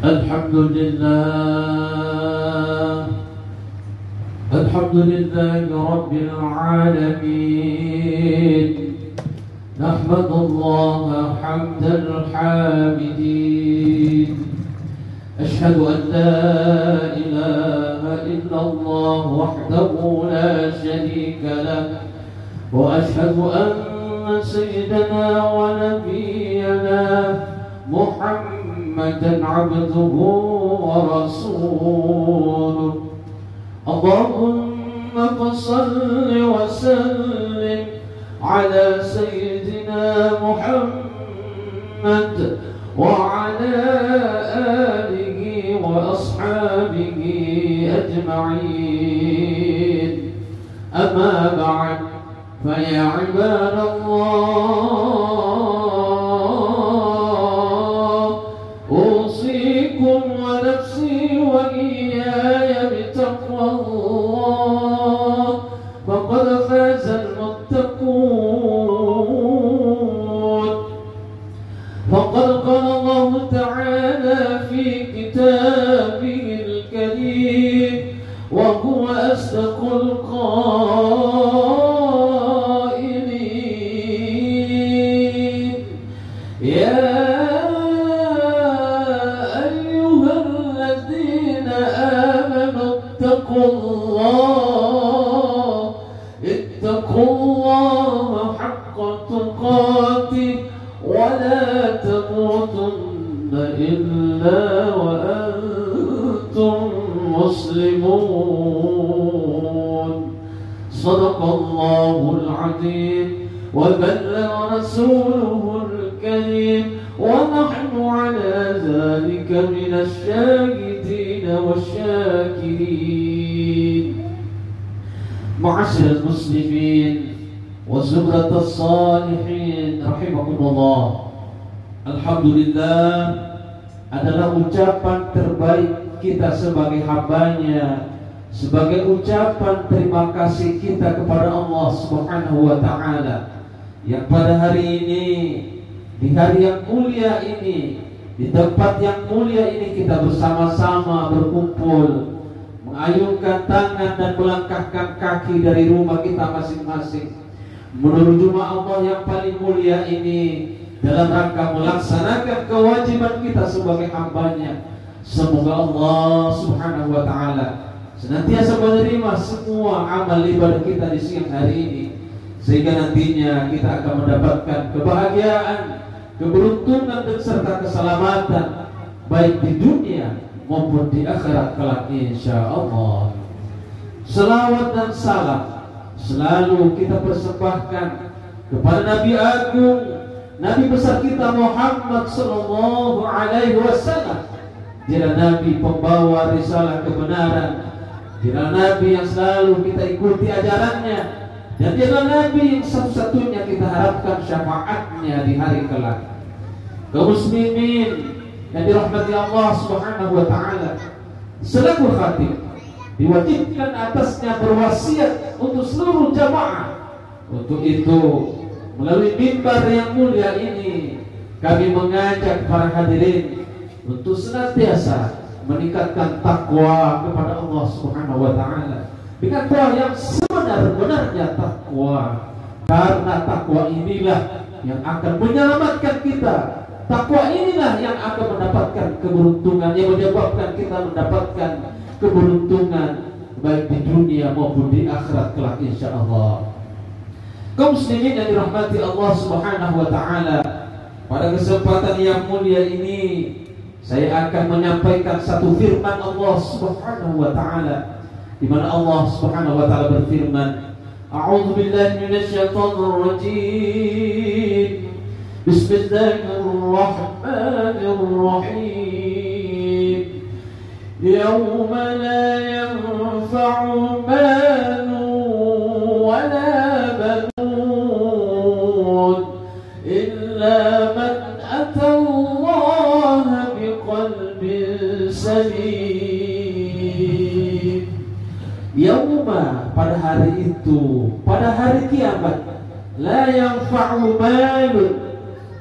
الحمد لله الحمد لله رب العالمين نحمد الله حمد الحامدين أشهد أن لا إله إلا الله وحده لا شريك له وأشهد أن سيدنا ونبينا محمدا عبده ورسوله اللهم فصل وسلم على سيدنا محمد وعلى آله وأصحابه أجمعين أما بعد فيا عباد الله أوصيكم ونفسي وإياي بتقوى الله فقد فاز المتقون فقد قال الله تعالى في كتابه الكريم وهو أصدق القائلين يا أيها الذين آمنوا اتقوا الله حق تقاته ولا تموتن إلا وأنتم مسلمون صدق الله العظيم وبلغ رسوله الكريم ونحن على ذلك من الشاهدين والشاكرين معاشر المسلمين وزمرة الصالحين رحمكم الله. Alhamdulillah adalah ucapan terbaik kita sebagai hambanya, sebagai ucapan terima kasih kita kepada Allah Subhanahu wa ta'ala yang pada hari ini, di hari yang mulia ini, di tempat yang mulia ini kita bersama-sama berkumpul, mengayunkan tangan dan melangkahkan kaki dari rumah kita masing-masing menuju rumah Allah yang paling mulia ini dalam rangka melaksanakan kewajiban kita sebagai hambanya. Semoga Allah Subhanahu wa ta'ala senantiasa menerima semua amal ibadah kita di siang hari ini, sehingga nantinya kita akan mendapatkan kebahagiaan, keberuntungan dan serta keselamatan baik di dunia maupun di akhirat kelak insyaallah. Selawat dan salam selalu kita persembahkan kepada Nabi Agung, Nabi besar kita Muhammad sallallahu alaihi wasallam. Dia Nabi pembawa risalah kebenaran, dia Nabi yang selalu kita ikuti ajarannya, dan dia Nabi yang satu-satunya kita harapkan syafaatnya di hari kelak. Kaum muslimin yang dirahmati Allah Subhanahu wa ta'ala, selaku khatib diwajibkan atasnya berwasiat untuk seluruh jamaah. Untuk itu melalui mimbar yang mulia ini kami mengajak para hadirin untuk senantiasa meningkatkan takwa kepada Allah Subhanahu wa ta'ala dengan takwa yang sebenar-benarnya takwa, karena takwa inilah yang akan menyelamatkan kita. Takwa inilah yang akan mendapatkan keberuntungan, yang menyebabkan kita mendapatkan keberuntungan baik di dunia maupun di akhirat kelak insyaallah. Kaum muslimin yang dirahmati Allah Subhanahu wa ta'ala, pada kesempatan yang mulia ini saya akan menyampaikan satu firman Allah Subhanahu wa ta'ala, di mana Allah Subhanahu wa ta'ala berfirman, A'udzu billahi minasyaitonir rajim. Bismillahirrahmanirrahim. Yauma la yanfa'u malun wala banun illa man atallaha biqalbin salim. Yauma, pada hari itu, pada hari kiamat, la yanfa'u malun,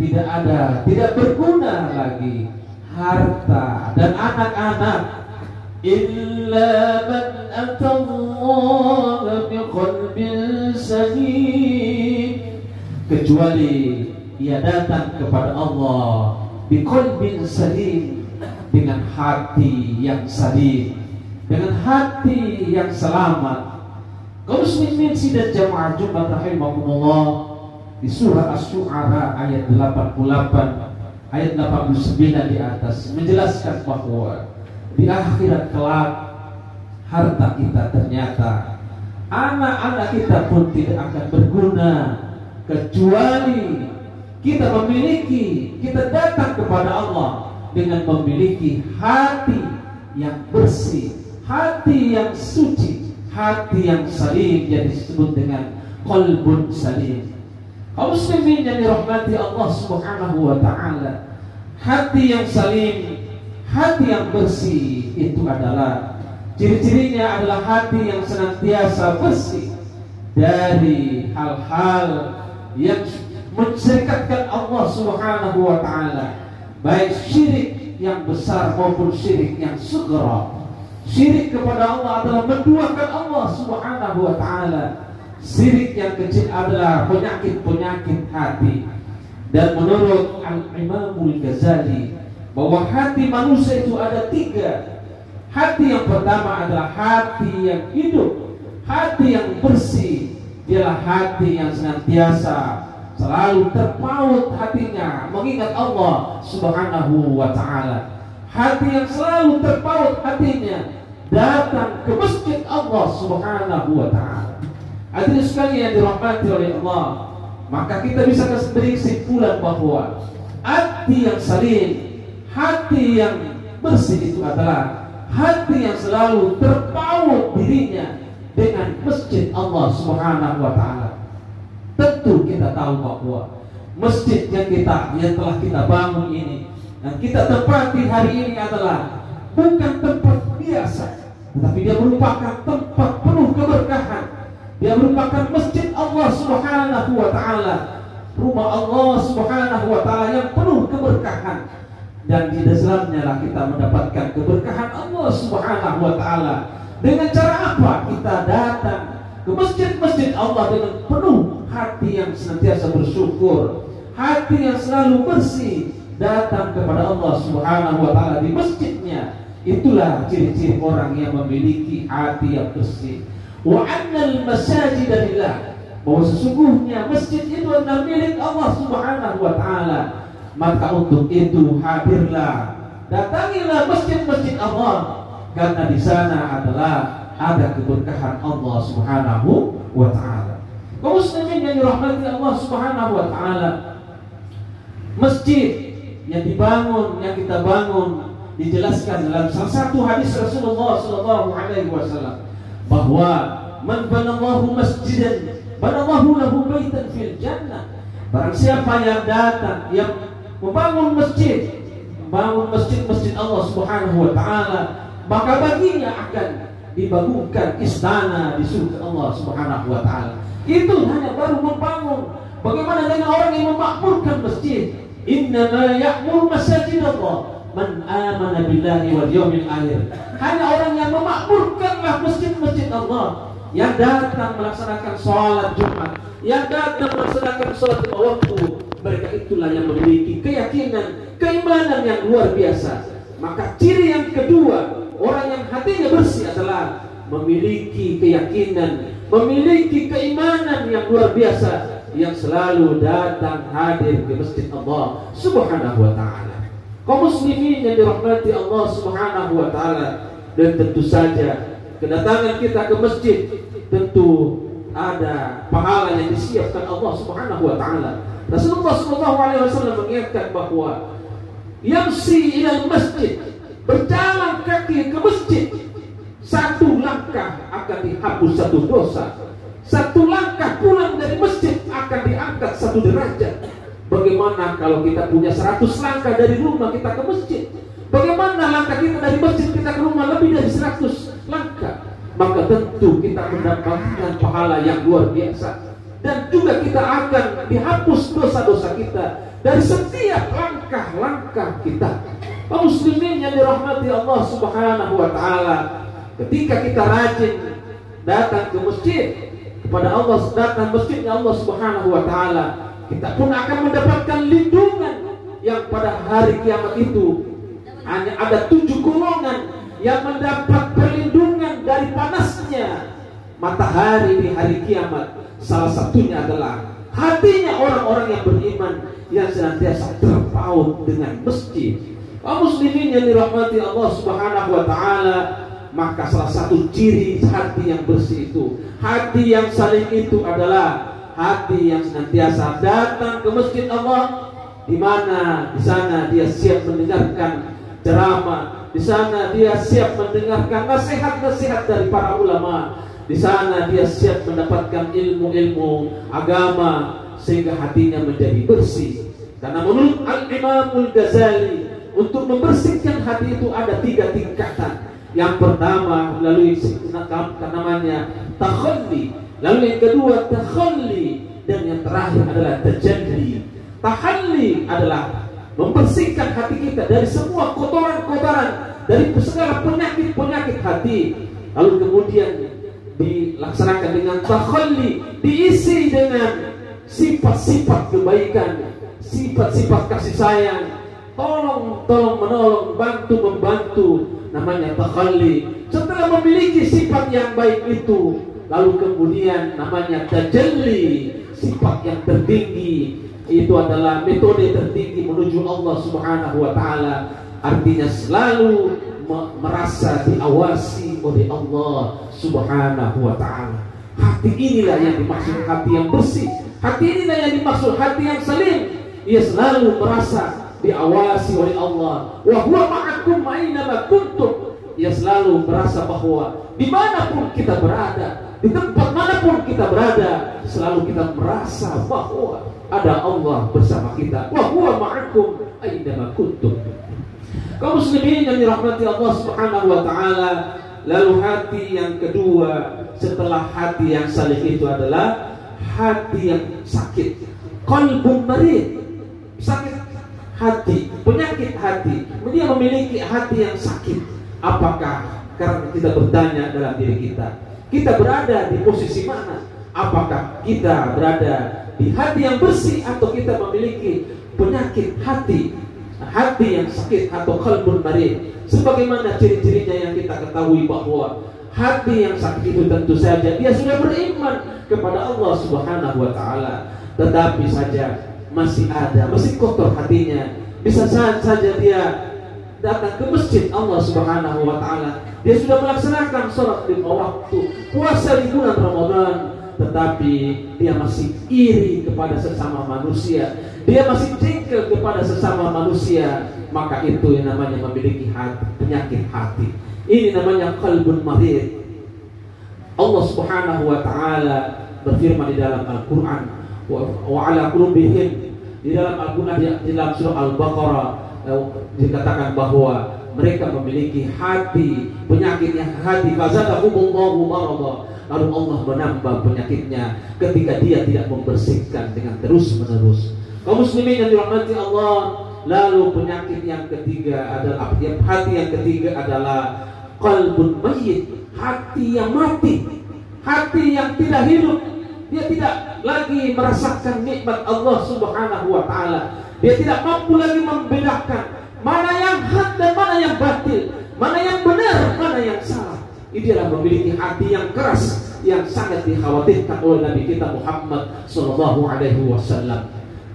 tidak ada, tidak berguna lagi harta dan anak-anak, illa man atallaha biqalbin salim, kecuali ia datang kepada Allah biqalbin salim, dengan hati yang salim, dengan hati yang selamat. Kaum muslimin dan jamaah Jumat rahimakumullah, di surah Asy-Syu'ara ayat 88 ayat 89 di atas menjelaskan bahwa di akhirat kelak harta kita ternyata, anak-anak kita pun tidak akan berguna kecuali kita datang kepada Allah dengan memiliki hati yang bersih, hati yang suci, hati yang salim, yang disebut dengan qalbun salim. Kaum muslimin yang dirahmati Allah Subhanahu wa taala, hati yang salim, hati yang bersih itu adalah ciri-cirinya adalah hati yang senantiasa bersih dari hal-hal yang mensyirikatkan Allah Subhanahu wa taala, baik syirik yang besar maupun syirik yang sughra. Syirik kepada Allah adalah menduakan Allah Subhanahu wa taala. Syirik yang kecil adalah penyakit-penyakit hati. Dan menurut Al-Imamul Ghazali bahwa hati manusia itu ada 3. Hati yang pertama adalah hati yang hidup, hati yang bersih. Dialah hati yang senantiasa selalu terpaut hatinya mengingat Allah Subhanahu wa taala. Hati yang selalu terpaut hatinya datang ke masjid Allah Subhanahu wa taala. Hadirin sekalian yang dirahmati oleh Allah, maka kita bisa beri kesimpulan bahwa hati yang salim, hati yang bersih itu adalah hati yang selalu terpaut dirinya dengan masjid Allah Subhanahu wa taala. Tentu kita tahu bahwa masjid yang telah kita bangun ini dan kita tempati hari ini adalah bukan tempat biasa, tetapi dia merupakan tempat penuh keberkahan. Dia merupakan masjid Allah Subhanahu wa taala, rumah Allah Subhanahu wa taala yang penuh keberkahan. Dan di dalamnya lah kita mendapatkan keberkahan Allah Subhanahu wa taala. Dengan cara apa? Kita datang ke masjid-masjid Allah dengan penuh hati yang senantiasa bersyukur, hati yang selalu bersih, datang kepada Allah Subhanahu wa taala di masjidnya. Itulah ciri-ciri orang yang memiliki hati yang bersih. Wa annal masajida lillah, bahwa sesungguhnya masjid itu adalah milik Allah Subhanahu wa taala. Maka untuk itu hadirlah, datangilah masjid-masjid Allah, karena di sana adalah ada keberkahan Allah Subhanahu wa taala. Kaum muslimin yang dirahmati Allah Subhanahu wa taala, masjid yang dibangun, yang kita bangun, dijelaskan dalam salah satu hadis Rasulullah sallallahu alaihi wasallam bahwa man banallahu masjidan banallahu lahu baitan fil jannah. Barang siapa yang datang, yang membangun masjid-masjid Allah Subhanahu wa taala, maka baginya akan dibangunkan istana di surga Allah Subhanahu wa taala. Itu hanya baru membangun. Bagaimana dengan orang yang memakmurkan masjid? Innama ya'mur masajidallah man amana billahi wal yawmil akhir. Hanya orang yang memakmurkanlah masjid-masjid Allah, yang datang melaksanakan sholat Jumat, yang datang melaksanakan sholat lima waktu. Mereka itulah yang memiliki keyakinan, keimanan yang luar biasa. Maka ciri yang kedua, orang yang hatinya bersih adalah memiliki keyakinan, memiliki keimanan yang luar biasa, yang selalu datang hadir ke masjid Allah Subhanahu wa taala. Kaum muslimin yang dirahmati Allah Subhanahu wa taala, dan tentu saja kedatangan kita ke masjid tentu ada pahala yang disiapkan Allah Subhanahu wa taala. Rasulullah sallallahu alaihi wasallam mengingatkan bahwa yamsi ilal masjid, berjalan kaki ke masjid, satu langkah akan dihapus satu dosa. Satu langkah pulang dari masjid akan diangkat satu derajat. Bagaimana kalau kita punya 100 langkah dari rumah kita ke masjid? Bagaimana langkah kita dari masjid kita ke rumah lebih dari 100 langkah? Maka tentu kita mendapatkan pahala yang luar biasa. Dan juga kita akan dihapus dosa-dosa kita dari setiap langkah-langkah kita. Kaum muslimin yang dirahmati Allah Subhanahu wa taala, ketika kita rajin datang ke masjid kepada Allah, datang masjidnya Allah Subhanahu wa taala, kita pun akan mendapatkan lindungan yang pada hari kiamat itu hanya ada 7 golongan yang mendapat perlindungan dari panasnya matahari di hari kiamat. Salah satunya adalah hatinya orang-orang yang beriman yang senantiasa terpaut dengan masjid. Kaum muslimin yang dirahmati Allah Subhanahu wa taala, maka salah satu ciri hati yang bersih itu, hati yang saling itu adalah hati yang senantiasa datang ke masjid Allah, di mana di sana dia siap mendengarkan ceramah, di sana dia siap mendengarkan nasihat-nasihat dari para ulama, di sana dia siap mendapatkan ilmu-ilmu agama sehingga hatinya menjadi bersih. Karena menurut Al-Imamul Ghazali, untuk membersihkan hati itu ada 3 tingkatan. Yang pertama melalui namanya takhalli, lalu yang kedua takhalli, dan yang terakhir adalah tajalli. Tahalli adalah membersihkan hati kita dari semua kotoran-kotoran, dari segala penyakit-penyakit hati. Lalu kemudian dilaksanakan dengan takhalli, diisi dengan sifat-sifat kebaikan, sifat-sifat kasih sayang, tolong menolong, membantu, namanya takhalli. Setelah memiliki sifat yang baik itu, lalu kemudian namanya tajalli, sifat yang tertinggi. Itu adalah metode tertinggi menuju Allah Subhanahu wa taala. Artinya selalu merasa diawasi oleh Allah Subhanahu wa taala. Hati inilah yang dimaksud hati yang bersih. Hati inilah yang dimaksud hati yang salim. Ia selalu merasa diawasi oleh Allah. Wa huwa ma'akum aina ma kuntum. Ia selalu merasa bahwa dimanapun kita berada, di tempat manapun kita berada, selalu kita merasa bahwa ada Allah bersama kita. Wa huwa ma'akum aina ma kuntum. Kaum muslimin yang dirahmati Allah Subhanahu wa taala, lalu hati yang kedua setelah hati yang salih itu adalah hati yang sakit. Qalbun marid, sakit hati, penyakit hati. Dia memiliki hati yang sakit. Apakah? Karena kita bertanya dalam diri kita berada di posisi mana? Apakah kita berada di hati yang bersih atau kita memiliki penyakit hati, hati yang sakit atau qalbun marid? Sebagaimana ciri-cirinya yang kita ketahui bahwa hati yang sakit itu tentu saja dia sudah beriman kepada Allah Subhanahu wa taala, tetapi saja masih kotor hatinya. Bisa saja dia datang ke masjid Allah Subhanahu wa taala, dia sudah melaksanakan sholat 5 waktu, puasa di bulan Ramadan, tetapi dia masih iri kepada sesama manusia, dia masih jengkel kepada sesama manusia. Maka itu yang namanya memiliki penyakit hati. Ini namanya qalbun marid. Allah Subhanahu wa taala berfirman di dalam Al-Qur'an, wa ala qulubihim, di dalam Al-Qur'an, di dalam surah Al-Baqarah dikatakan bahwa mereka memiliki hati, penyakitnya hati, fazadahumullahu marada. Lalu Allah menambah penyakitnya ketika dia tidak membersihkan dengan terus-menerus. Kaum muslimin yang dirahmati Allah, lalu penyakit yang ketiga adalah hati yang ketiga adalah qalbun mayyit, hati yang mati, hati yang tidak hidup. Dia tidak lagi merasakan nikmat Allah Subhanahu wa taala. Dia tidak mampu lagi membedakan mana yang hak dan mana yang batil, mana yang benar, mana yang salah. Dia adalah memiliki hati yang keras, yang sangat dikhawatirkan oleh Nabi kita Muhammad sallallahu alaihi wasallam.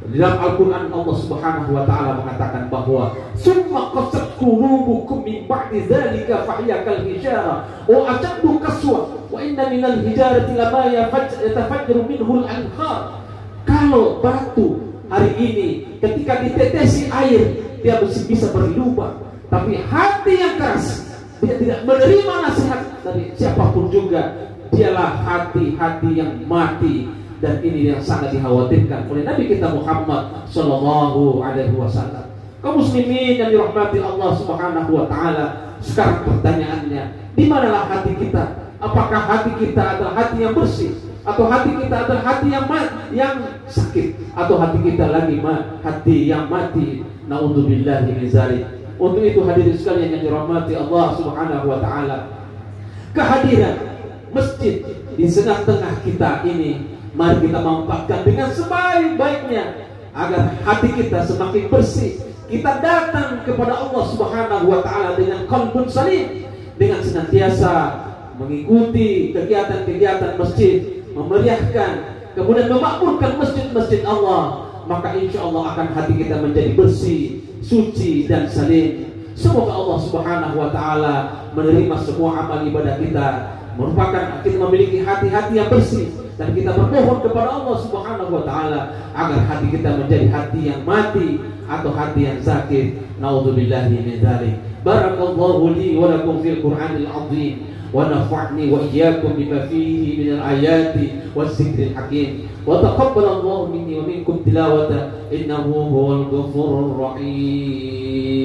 Di dalam Al-Quran Allah Subhanahu wa ta'ala mengatakan bahwa summa qasat qulubukum min ba'di dzalika fahiya kal hijara wa ashaddu qaswa wa inna minal hijarati lama yatafajjaru minhu al-anhar. Kalau batu hari ini ketika ditetesi air dia bisa berlubang, tapi hati yang keras, dia tidak menerima nasihat dari siapapun juga, dialah hati-hati yang mati. Dan ini yang sangat dikhawatirkan oleh Nabi kita Muhammad sallallahu alaihi wasallam. Kaum muslimin yang dirahmati Allah Subhanahu wa taala, sekarang pertanyaannya, di manalah hati kita? Apakah hati kita adalah hati yang bersih, atau hati kita adalah hati yang sakit, atau hati kita lagi hati yang mati? Naudzubillahi min dzalik. Untuk itu hadirin sekalian yang dirahmati Allah Subhanahu wa taala, kehadiran masjid di tengah-tengah kita ini mari kita manfaatkan dengan sebaik-baiknya agar hati kita semakin bersih. Kita datang kepada Allah Subhanahu wa taala dengan qalbun salim, dengan senantiasa mengikuti kegiatan-kegiatan masjid, memeriahkan, kemudian memakmurkan masjid-masjid Allah, maka insya Allah akan hati kita menjadi bersih, suci dan salim. Semoga Allah Subhanahu wa taala menerima semua amal ibadah kita, merupakan kita memiliki hati-hati yang bersih, dan kita bermohon kepada Allah Subhanahu wa taala agar hati kita menjadi hati yang mati atau hati yang sakit. Naudzubillahi min dzalik. Barakallahu li wa lakum fil Qur'anil 'azim wa nafa'ni wa iyyakum bima fihi minal ayati wadzikril hakim. Wa taqabbalallahu minni wa minkum tilawata innahu huwal ghafurur rahim.